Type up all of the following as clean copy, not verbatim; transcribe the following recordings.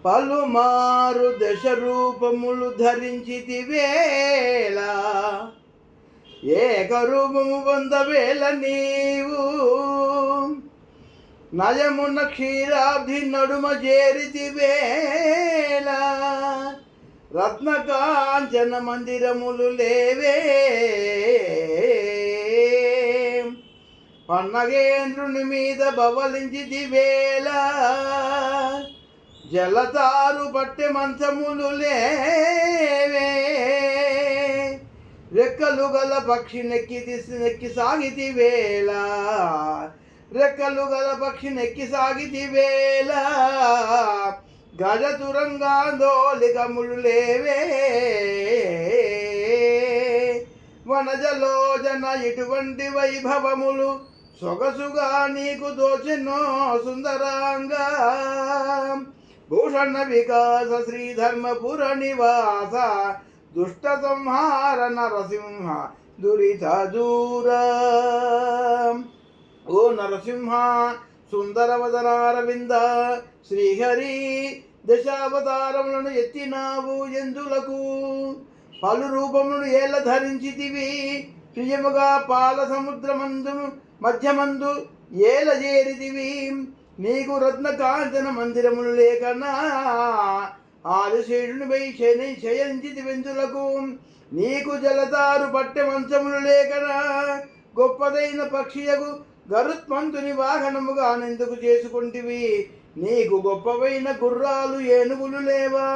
పలుమారు దశ రూపములు ధరించితివేళ ఏకరూపము పొందవేళ నీవు నయమున క్షీరాబ్ధి నడుమ చేరితివేళ రత్నకాంచన మందిరములు లేవే పన్నగేంద్రుని మీద బవలించితివేళ జలతారు పట్టె మంచములు లేవే రెక్కలు గల పక్షి నెక్కి సాగితివేళ రెక్కలు గల పక్షి నెక్కి సాగితివేళ గజతురంగాందోలికములు లేవే వనజలోచన ఇటువంటి వైభవములు సొగసుగా నీకు దోచెనో సుందరాంగా భూషణ వికాస శ్రీధర్మపుర నివాస దుష్ట సంహార నరసింహ దురిత దూర ఓ నరసింహ సుందరవదనారవింద శ్రీహరి దశావతారములను ఎత్తినావు ఎందులకు పలు రూపములను ఏళ్ళ ధరించితివి ప్రియముగా పాల సముద్రమందు మధ్యమందు ఏల చేరితివి నీకు రత్న కాంచన మందిరములు లేకనా ఆదిశేషునిపై శయనించితి వెందులకు నీకు జలతారు పట్టె మంచములు లేకనా గొప్పదైన పక్షియకు గరుత్మంతుని వాహనముగా నెందుకు చేసుకుంటివి నీకు గొప్పవైన గుర్రాలు ఏనుగులు లేవా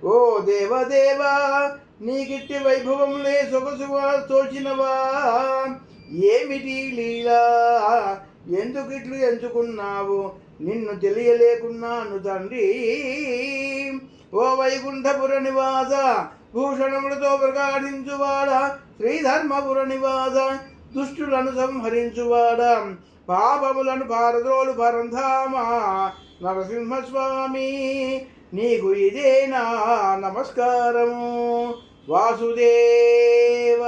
ఓ దేవదేవా నీకిట్టి వైభవములే సొగసుగా తోచినవా ఏమిటి లీలా ఎందుకిట్లు ఎంచుకున్నావు నిన్ను తెలియలేకున్నాను తండ్రి ఓ వైకుంఠపుర నివాస భూషణములతో ప్రకాశించువాడ శ్రీధర్మపుర నివాస దుష్టులను సంహరించువాడ పాపములను పారద్రోలు పరంధామా నరసింహస్వామి నీకు ఇదేనా నమస్కారము వాసుదేవ.